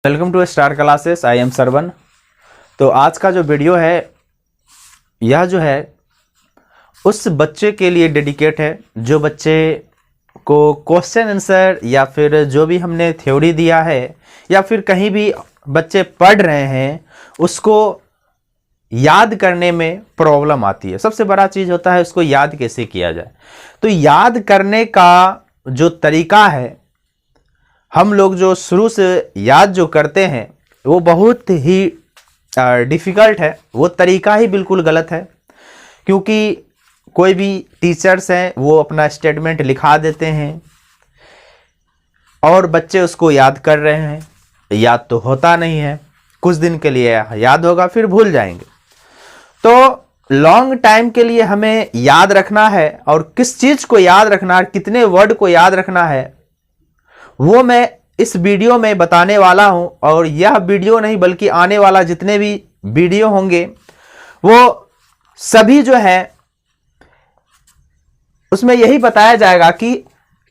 Welcome to star classes. I am Sarvan. तो आज का जो वीडियो है यह जो है उस बच्चे के लिए डेडिकेट है जो बच्चे को क्वेश्चन आंसर या फिर जो भी हमने थ्योरी दिया है या फिर कहीं भी बच्चे पढ़ रहे हैं उसको याद करने में प्रॉब्लम आती है। सबसे बड़ा चीज़ होता है उसको याद कैसे किया जाए। तो याद करने का जो तरीका है हम लोग जो शुरू से याद जो करते हैं वो बहुत ही डिफ़िकल्ट है। वो तरीका ही बिल्कुल गलत है, क्योंकि कोई भी टीचर्स हैं वो अपना स्टेटमेंट लिखा देते हैं और बच्चे उसको याद कर रहे हैं। याद तो होता नहीं है, कुछ दिन के लिए याद होगा फिर भूल जाएंगे। तो लॉन्ग टाइम के लिए हमें याद रखना है और किस चीज़ को याद रखना है, कितने वर्ड को याद रखना है वो मैं इस वीडियो में बताने वाला हूं। और यह वीडियो नहीं बल्कि आने वाला जितने भी वीडियो होंगे वो सभी जो है उसमें यही बताया जाएगा कि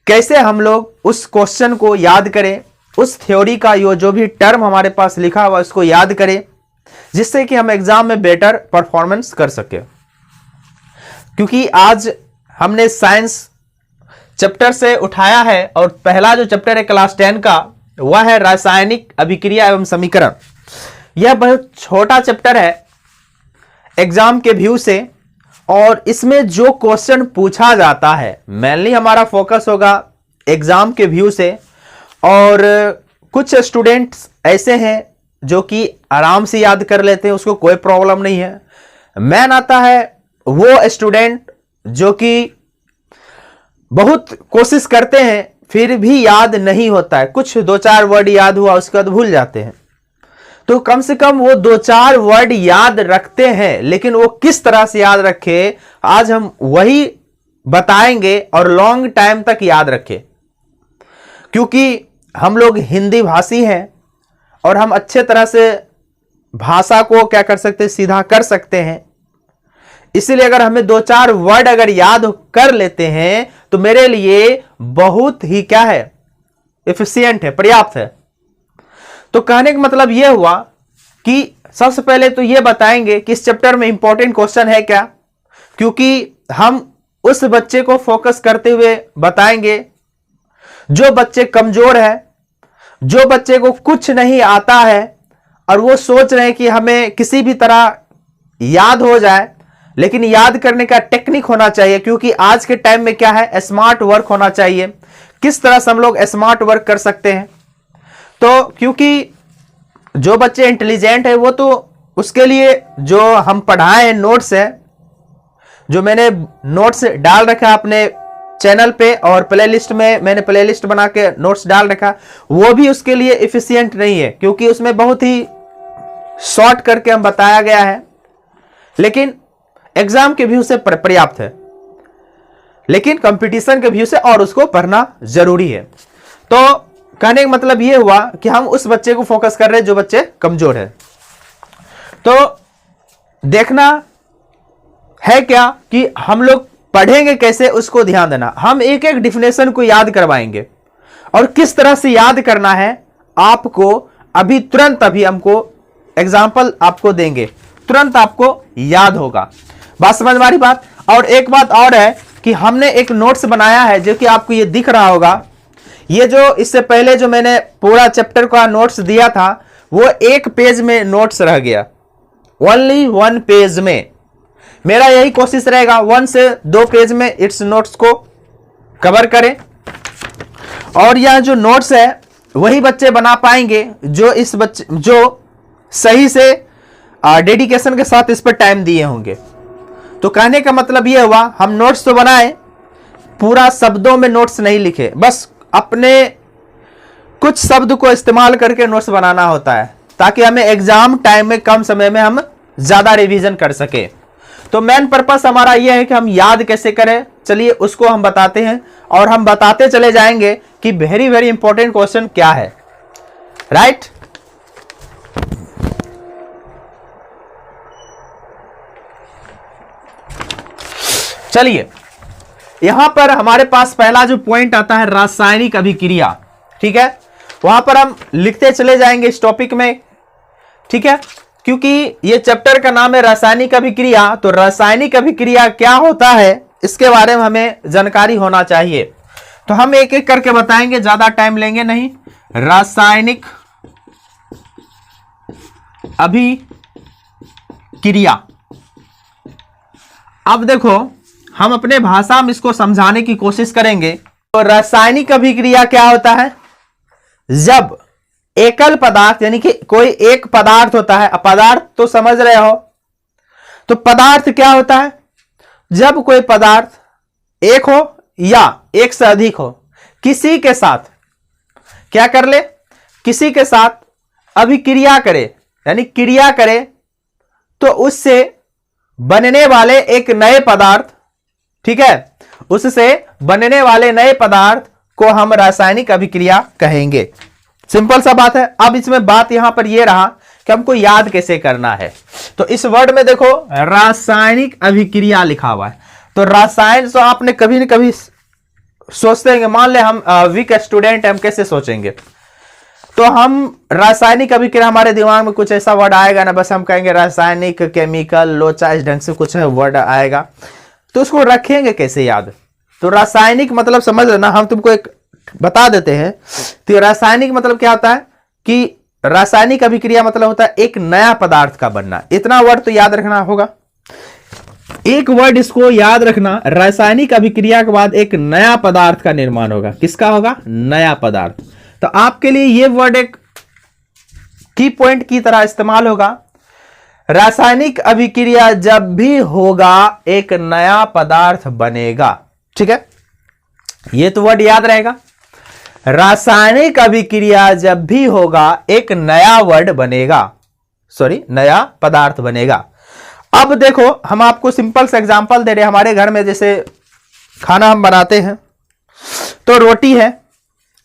कैसे हम लोग उस क्वेश्चन को याद करें, उस थ्योरी का जो भी टर्म हमारे पास लिखा हुआ उसको याद करें, जिससे कि हम एग्जाम में बेटर परफॉर्मेंस कर सके। क्योंकि आज हमने साइंस चैप्टर से उठाया है और पहला जो चैप्टर है क्लास 10 का वह है रासायनिक अभिक्रिया एवं समीकरण। यह बहुत छोटा चैप्टर है एग्जाम के व्यू से, और इसमें जो क्वेश्चन पूछा जाता है मेनली हमारा फोकस होगा एग्जाम के व्यू से। और कुछ स्टूडेंट्स ऐसे हैं जो कि आराम से याद कर लेते हैं, उसको कोई प्रॉब्लम नहीं है। मैन आता है वो स्टूडेंट जो कि बहुत कोशिश करते हैं फिर भी याद नहीं होता है, कुछ दो चार वर्ड याद हुआ उसके बाद भूल जाते हैं। तो कम से कम वो दो चार वर्ड याद रखते हैं, लेकिन वो किस तरह से याद रखे आज हम वही बताएंगे और लॉन्ग टाइम तक याद रखे। क्योंकि हम लोग हिंदी भाषी हैं और हम अच्छे तरह से भाषा को क्या कर सकते हैं, सीधा कर सकते हैं। इसलिए अगर हमें दो चार वर्ड अगर याद कर लेते हैं तो मेरे लिए बहुत ही क्या है, एफिशिएंट है, पर्याप्त है। तो कहने का मतलब यह हुआ कि सबसे पहले तो यह बताएंगे कि इस चैप्टर में इंपॉर्टेंट क्वेश्चन है क्या, क्योंकि हम उस बच्चे को फोकस करते हुए बताएंगे जो बच्चे कमजोर है, जो बच्चे को कुछ नहीं आता है और वो सोच रहे हैं कि हमें किसी भी तरह याद हो जाए, लेकिन याद करने का टेक्निक होना चाहिए। क्योंकि आज के टाइम में क्या है, स्मार्ट वर्क होना चाहिए। किस तरह से हम लोग स्मार्ट वर्क कर सकते हैं, तो क्योंकि जो बच्चे इंटेलिजेंट है वो तो उसके लिए जो हम पढ़ाए हैं नोट्स है, जो मैंने नोट्स डाल रखा अपने चैनल पे और प्लेलिस्ट में मैंने प्लेलिस्ट बना के नोट्स डाल रखा, वो भी उसके लिए एफिशिएंट नहीं है, क्योंकि उसमें बहुत ही शॉर्ट करके हम बताया गया है। लेकिन एग्जाम के व्यू से पर्याप्त है, लेकिन कंपटीशन के व्यू से और उसको पढ़ना जरूरी है। तो कहने का मतलब यह हुआ कि हम उस बच्चे को फोकस कर रहे हैं जो बच्चे कमजोर है। तो देखना है क्या कि हम लोग पढ़ेंगे कैसे, उसको ध्यान देना। हम एक एक डिफिनेशन को याद करवाएंगे और किस तरह से याद करना है आपको अभी तुरंत अभी हमको एग्जाम्पल आपको देंगे, तुरंत आपको याद होगा। बात समझ में आ रही बात। और एक बात और है कि हमने एक नोट्स बनाया है जो कि आपको ये दिख रहा होगा। ये जो इससे पहले जो मैंने पूरा चैप्टर का नोट्स दिया था वो एक पेज में नोट्स रह गया, ओनली वन पेज में। मेरा यही कोशिश रहेगा 1 से 2 पेज में इट्स नोट्स को कवर करें। और यह जो नोट्स है वही बच्चे बना पाएंगे जो इस बच्चे जो सही से डेडिकेशन के साथ इस पर टाइम दिए होंगे। तो कहने का मतलब यह हुआ हम नोट्स तो बनाए, पूरा शब्दों में नोट्स नहीं लिखे, बस अपने कुछ शब्द को इस्तेमाल करके नोट्स बनाना होता है ताकि हमें एग्जाम टाइम में कम समय में हम ज्यादा रिवीजन कर सके। तो मेन पर्पस हमारा यह है कि हम याद कैसे करें, चलिए उसको हम बताते हैं और हम बताते चले जाएंगे कि वेरी वेरी इंपॉर्टेंट क्वेश्चन क्या है। राइट। चलिए यहां पर हमारे पास पहला जो पॉइंट आता है रासायनिक अभिक्रिया। ठीक है, वहां पर हम लिखते चले जाएंगे इस टॉपिक में, ठीक है, क्योंकि ये चैप्टर का नाम है रासायनिक अभिक्रिया। तो रासायनिक अभिक्रिया क्या होता है इसके बारे में हमें जानकारी होना चाहिए। तो हम एक एक करके बताएंगे, ज्यादा टाइम लेंगे नहीं। रासायनिक अभिक्रिया, अब देखो हम अपने भाषा में इसको समझाने की कोशिश करेंगे। तो रासायनिक अभिक्रिया क्या होता है, जब एकल पदार्थ यानी कि कोई एक पदार्थ होता है, पदार्थ तो समझ रहे हो, तो पदार्थ क्या होता है, जब कोई पदार्थ एक हो या एक से अधिक हो, किसी के साथ क्या कर ले, किसी के साथ अभिक्रिया करे यानी क्रिया करे, तो उससे बनने वाले एक नए पदार्थ, ठीक है, उससे बनने वाले नए पदार्थ को हम रासायनिक अभिक्रिया कहेंगे। सिंपल सा बात है। अब इसमें बात यहां पर यह रहा कि हमको याद कैसे करना है। तो इस वर्ड में देखो रासायनिक अभिक्रिया लिखा हुआ है। तो रासायन तो आपने कभी न कभी सोचते हैं, मान ले हम वीक स्टूडेंट हम कैसे सोचेंगे, तो हम रासायनिक अभिक्रिया, हमारे दिमाग में कुछ ऐसा वर्ड आएगा ना, बस हम कहेंगे रासायनिक, केमिकल, लोचा, इस ढंग से कुछ वर्ड आएगा, तो उसको रखेंगे कैसे याद। तो रासायनिक मतलब समझ लेना, हम तुमको एक बता देते हैं। तो रासायनिक मतलब क्या होता है कि रासायनिक अभिक्रिया मतलब होता है एक नया पदार्थ का बनना। इतना वर्ड तो याद रखना होगा, एक वर्ड इसको याद रखना, रासायनिक अभिक्रिया के बाद एक नया पदार्थ का निर्माण होगा। किसका होगा, नया पदार्थ। तो आपके लिए यह वर्ड एक की पॉइंट की तरह इस्तेमाल होगा। रासायनिक अभिक्रिया जब भी होगा एक नया पदार्थ बनेगा, ठीक है, यह तो वर्ड याद रहेगा। रासायनिक अभिक्रिया जब भी होगा एक नया वर्ड बनेगा, सॉरी नया पदार्थ बनेगा। अब देखो हम आपको सिंपल सा एग्जांपल दे रहे हैं। हमारे घर में जैसे खाना हम बनाते हैं, तो रोटी है,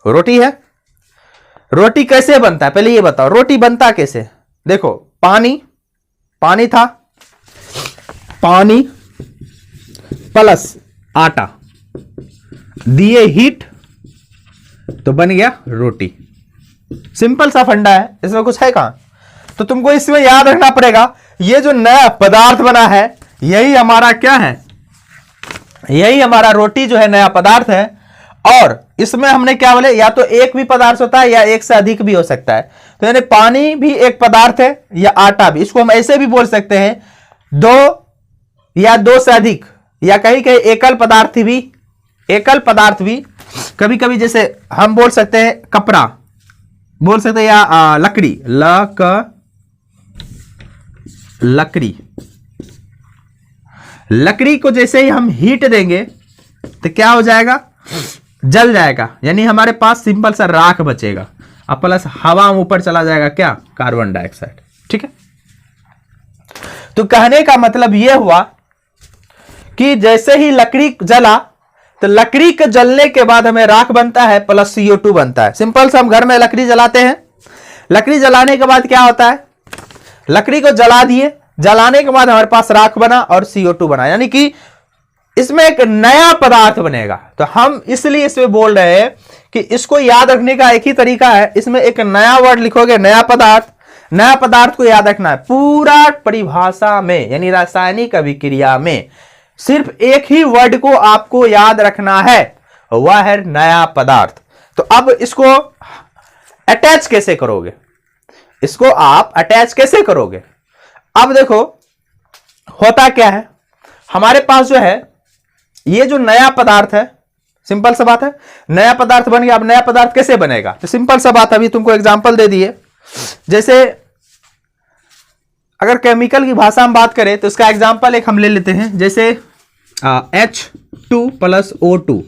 रोटी है, रोटी कैसे बनता है पहले ये बताओ, रोटी बनता कैसे। देखो पानी, पानी था, पानी प्लस आटा दिए हीट, तो बन गया रोटी। सिंपल सा फंडा है, इसमें कुछ है कहां। तो तुमको इसमें याद रखना पड़ेगा, ये जो नया पदार्थ बना है यही हमारा क्या है, यही हमारा रोटी जो है नया पदार्थ है। और इसमें हमने क्या बोले, या तो एक भी पदार्थ होता है या एक से अधिक भी हो सकता है। तो यानी पानी भी एक पदार्थ है या आटा भी, इसको हम ऐसे भी बोल सकते हैं, दो या दो से अधिक, या कहीं कहीं एकल पदार्थ भी, एकल पदार्थ भी कभी कभी, जैसे हम बोल सकते हैं कपड़ा बोल सकते हैं, या लकड़ी, लकड़ी, लकड़ी को जैसे ही हम हीट देंगे तो क्या हो जाएगा, जल जाएगा, यानी हमारे पास सिंपल सा राख बचेगा, अब प्लस हवा में ऊपर चला जाएगा क्या, कार्बन डाइऑक्साइड, ठीक है। तो कहने का मतलब यह हुआ कि जैसे ही लकड़ी जला तो लकड़ी के जलने के बाद हमें राख बनता है प्लस CO2 बनता है। सिंपल सा हम घर में लकड़ी जलाते हैं, लकड़ी जलाने के बाद क्या होता है, लकड़ी को जला दिए, जलाने के बाद हमारे पास राख बना और CO2 बना, यानी कि इसमें एक नया पदार्थ बनेगा। तो हम इसलिए इसमें बोल रहे हैं कि इसको याद रखने का एक ही तरीका है, इसमें एक नया वर्ड लिखोगे, नया पदार्थ, नया पदार्थ को याद रखना है। पूरा परिभाषा में यानी रासायनिक अभिक्रिया में सिर्फ एक ही वर्ड को आपको याद रखना है, वह है नया पदार्थ। तो अब इसको अटैच कैसे करोगे, इसको आप अटैच कैसे करोगे। अब देखो होता क्या है, हमारे पास जो है ये जो नया पदार्थ है, सिंपल सा बात है, नया पदार्थ बन गया। अब नया पदार्थ कैसे बनेगा, तो सिंपल सा बात, अभी तुमको एग्जांपल दे दिए। जैसे अगर केमिकल की भाषा में बात करें तो इसका एग्जांपल एक हम ले लेते हैं, जैसे H2 + O2,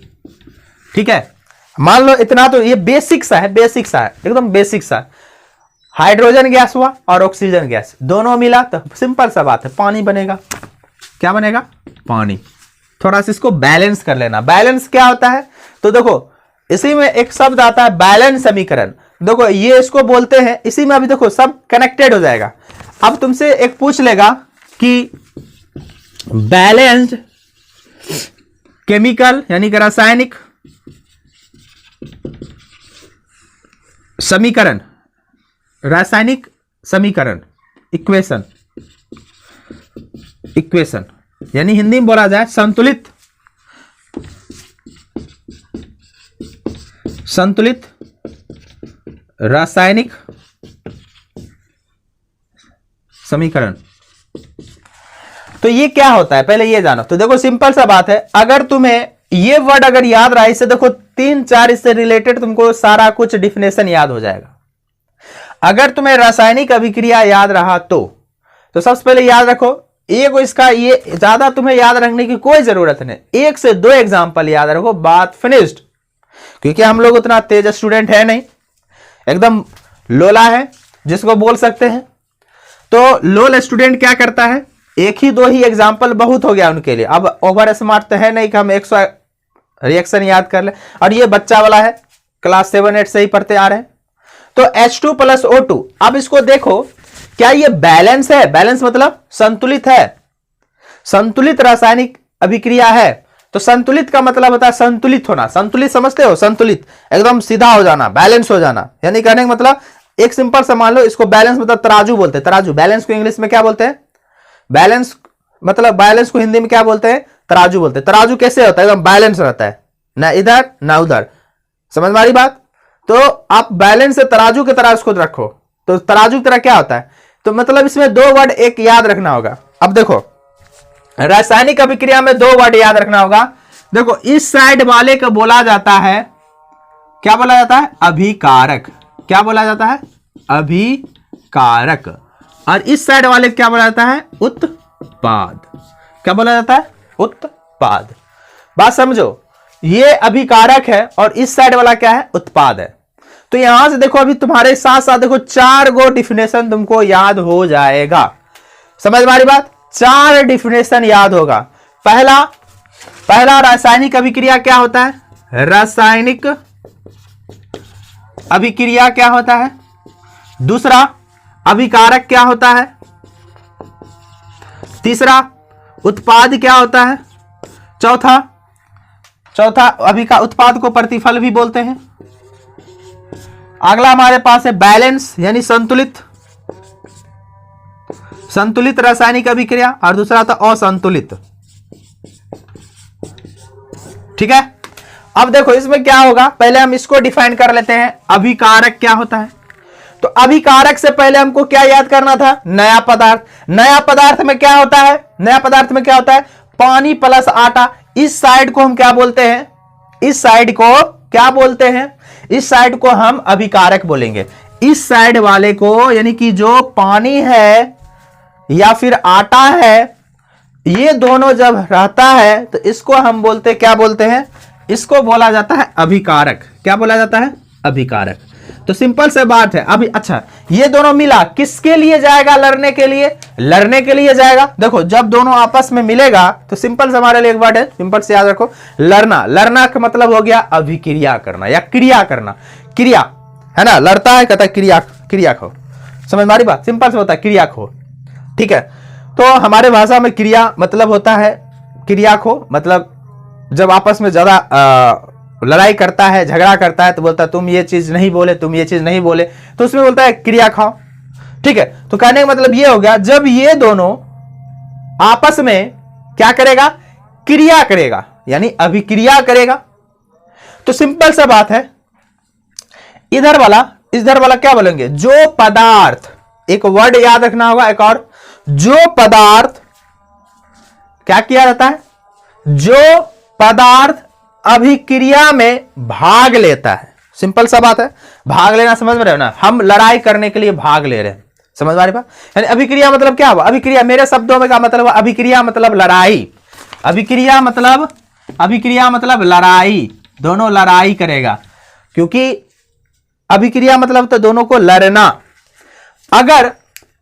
ठीक है। मान लो इतना, तो ये बेसिक सा है, बेसिक सा है, एकदम बेसिक सा। हाइड्रोजन गैस हुआ और ऑक्सीजन गैस दोनों मिला तो सिंपल सा बात है, पानी बनेगा। क्या बनेगा, पानी। थोड़ा सा इसको बैलेंस कर लेना। बैलेंस क्या होता है, तो देखो इसी में एक शब्द आता है बैलेंस समीकरण। देखो ये इसको बोलते हैं, इसी में अभी देखो सब कनेक्टेड हो जाएगा। अब तुमसे एक पूछ लेगा कि बैलेंस्ड केमिकल यानी कि रासायनिक समीकरण, रासायनिक समीकरण, इक्वेशन, इक्वेशन यानी हिंदी में बोला जाए संतुलित, संतुलित रासायनिक समीकरण। तो ये क्या होता है पहले ये जानो। तो देखो सिंपल सा बात है, अगर तुम्हें ये वर्ड अगर याद रहा, इससे देखो 3-4 इससे रिलेटेड तुमको सारा कुछ डिफिनेशन याद हो जाएगा। अगर तुम्हें रासायनिक अभिक्रिया याद रहा तो सबसे पहले याद रखो एक इसका, ये ज्यादा तुम्हें याद रखने की कोई जरूरत नहीं, 1 से 2 एग्जांपल याद रखो, बात फिनिश्ड। क्योंकि हम लोग उतना तेज स्टूडेंट है नहीं, एकदम लोला है जिसको बोल सकते हैं। तो लोल स्टूडेंट क्या करता है, 1 ही 2 ही एग्जाम्पल बहुत हो गया उनके लिए। अब ओवर स्मार्ट तो है नहीं कि हम 100 रिएक्शन याद कर ले। और ये बच्चा वाला है, क्लास 7-8 से ही पढ़ते आ रहे हैं। तो H2 + O2, अब इसको देखो क्या ये बैलेंस है, बैलेंस मतलब संतुलित है, संतुलित रासायनिक अभिक्रिया है। तो संतुलित का मतलब होता है संतुलित होना, संतुलित समझते हो, संतुलित एकदम सीधा हो जाना, बैलेंस हो जाना। यानी कहने का मतलब एक सिंपल सा मान लो, इसको बैलेंस मतलब तराजू बोलते हैं, तराजू। बैलेंस को इंग्लिश में क्या बोलते हैं, बैलेंस मतलब बैलेंस को हिंदी में क्या बोलते हैं, तराजू बोलते हैं। तराजू कैसे होता है, एकदम बैलेंस रहता है, ना इधर ना उधर, समझ में आ रही बात। तो आप बैलेंस से तराजू की तरह उसको रखो, तो तराजू की तरह क्या होता है। तो मतलब इसमें 2 वर्ड एक याद रखना होगा। अब देखो रासायनिक अभिक्रिया में 2 वर्ड याद रखना होगा। देखो इस साइड वाले को बोला जाता है, क्या बोला जाता है, अभिकारक। क्या बोला जाता है, अभिकारक। और इस साइड वाले क्या बोला जाता है, उत्पाद। क्या बोला जाता है, उत्पाद। बात समझो, ये अभिकारक है और इस साइड वाला क्या है, उत्पाद है। तो यहां से देखो अभी तुम्हारे साथ साथ देखो 4 गो डिफिनेशन तुमको याद हो जाएगा। समझ में आ रही बात, 4 डिफिनेशन याद होगा। पहला रासायनिक अभिक्रिया क्या होता है, रासायनिक अभिक्रिया क्या होता है। दूसरा अभिकारक क्या होता है। तीसरा उत्पाद क्या होता है। चौथा उत्पाद को प्रतिफल भी बोलते हैं। अगला हमारे पास है बैलेंस यानी संतुलित, संतुलित रासायनिक अभिक्रिया। और दूसरा था असंतुलित। ठीक है, अब देखो इसमें क्या होगा, पहले हम इसको डिफाइन कर लेते हैं, अभिकारक क्या होता है। तो अभिकारक से पहले हमको क्या याद करना था, नया पदार्थ। नया पदार्थ में क्या होता है, नया पदार्थ में क्या होता है, पानी प्लस आटा। इस साइड को हम क्या बोलते हैं, इस साइड को क्या बोलते हैं, इस साइड को हम अभिकारक बोलेंगे। इस साइड वाले को यानी कि जो पानी है या फिर आटा है, ये दोनों जब रहता है तो इसको हम बोलते, क्या बोलते हैं, इसको बोला जाता है अभिकारक। क्या बोला जाता है, अभिकारक। तो सिंपल से बात है। अभी अच्छा, ये दोनों मिला किसके लिए जाएगा, लड़ने के लिए, लड़ने के लिए जाएगा। देखो जब दोनों आपस में मिलेगा तो सिंपल से हमारे लिए एक वर्ड है, सिंपल से याद रखो, लड़ना। लड़ना का मतलब हो गया अभिक्रिया करना या क्रिया करना। क्रिया है ना, लड़ता है कहता है क्रिया, क्रिया खो। समझ मारी बात, सिंपल से होता है क्रिया खो। ठीक है, तो हमारे भाषा में क्रिया मतलब होता है क्रिया खो, मतलब जब आपस में ज्यादा लड़ाई करता है, झगड़ा करता है, तो बोलता है तुम ये चीज नहीं बोले, तुम ये चीज नहीं बोले, तो उसमें बोलता है क्रिया खाओ। ठीक है, तो कहने का मतलब ये हो गया, जब ये दोनों आपस में क्या करेगा, क्रिया करेगा, यानी अभिक्रिया करेगा। तो सिंपल सा बात है, इधर वाला क्या बोलेंगे, जो पदार्थ, एक वर्ड याद रखना होगा एक और, जो पदार्थ क्या किया जाता है, जो पदार्थ अभिक्रिया में भाग लेता है। सिंपल सा बात है, भाग लेना समझ में रहे हो ना, हम लड़ाई करने के लिए भाग ले रहे हैं। समझ में आ रही बात, यानी अभिक्रिया मतलब क्या हुआ, अभिक्रिया मेरे शब्दों में क्या मतलब, अभिक्रिया मतलब लड़ाई। अभिक्रिया मतलब लड़ाई, दोनों लड़ाई करेगा, क्योंकि अभिक्रिया मतलब तो दोनों को लड़ना। अगर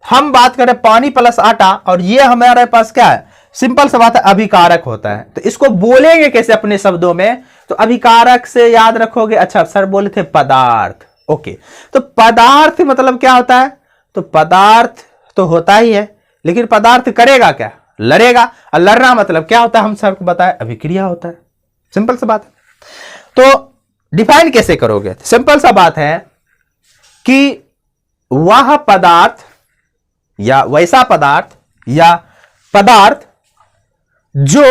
हम बात करें पानी प्लस आटा और ये हमारे पास क्या है, सिंपल सा बात है, अभिकारक होता है। तो इसको बोलेंगे कैसे अपने शब्दों में, तो अभिकारक से याद रखोगे। अच्छा सर बोले थे पदार्थ, ओके, तो पदार्थ मतलब क्या होता है, तो पदार्थ तो होता ही है, लेकिन पदार्थ करेगा क्या, लड़ेगा। और लड़ना मतलब क्या होता है, हम सबको बताए, अभिक्रिया होता है। सिंपल सा बात है। तो डिफाइन कैसे करोगे, सिंपल सा बात है, कि वह पदार्थ या वैसा पदार्थ या पदार्थ जो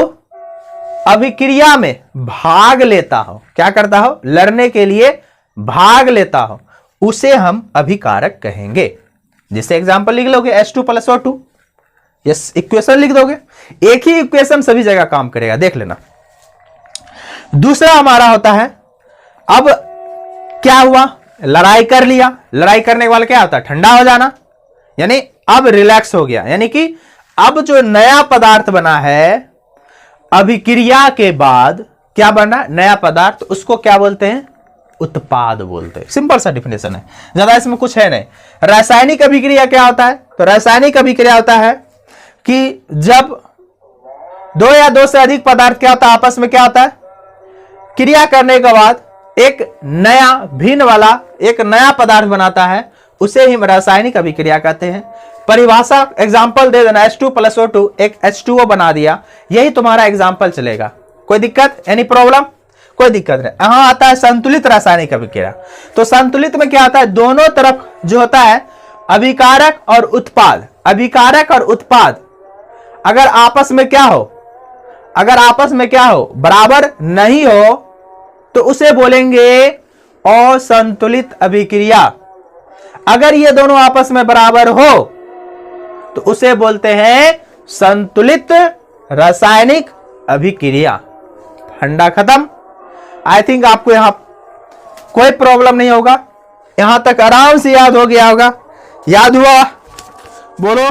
अभिक्रिया में भाग लेता हो, क्या करता हो, लड़ने के लिए भाग लेता हो, उसे हम अभिकारक कहेंगे। जैसे एग्जांपल लिख लोगे H2 + O2, यस इक्वेशन लिख दोगे, एक ही इक्वेशन सभी जगह काम करेगा, देख लेना। दूसरा हमारा होता है, अब क्या हुआ, लड़ाई कर लिया, लड़ाई करने के बाद क्या होता है, ठंडा हो जाना, यानी अब रिलैक्स हो गया, यानी कि अब जो नया पदार्थ बना है अभिक्रिया के बाद क्या बना, नया पदार्थ, उसको क्या बोलते हैं, उत्पाद बोलते हैं। सिंपल सा डिफिनेशन है, ज्यादा इसमें कुछ है नहीं। रासायनिक अभिक्रिया क्या होता है, तो रासायनिक अभिक्रिया होता है कि जब दो या दो से अधिक पदार्थ क्या होता है, आपस में क्या होता है, क्रिया करने के बाद एक नया भिन्न वाला एक नया पदार्थ बनाता है, उसे ही रासायनिक अभिक्रिया कहते हैं। परिभाषा एग्जांपल दे देना, H2 + O2 एक H2O बना दिया, यही तुम्हारा एग्जांपल चलेगा। कोई दिक्कत, एनी प्रॉब्लम, कोई दिक्कत नहीं। यहां आता है संतुलित रासायनिक अभिक्रिया। तो संतुलित में क्या आता है, दोनों तरफ जो होता है अभिकारक और उत्पाद, अभिकारक और उत्पाद अगर आपस में क्या हो, अगर आपस में क्या हो, बराबर नहीं हो, तो उसे बोलेंगे असंतुलित अभिक्रिया। अगर ये दोनों आपस में बराबर हो तो उसे बोलते हैं संतुलित रासायनिक अभिक्रिया। फंडा खत्म। आई थिंक आपको यहां कोई प्रॉब्लम नहीं होगा, यहां तक आराम से याद हो गया होगा। याद हुआ, बोलो।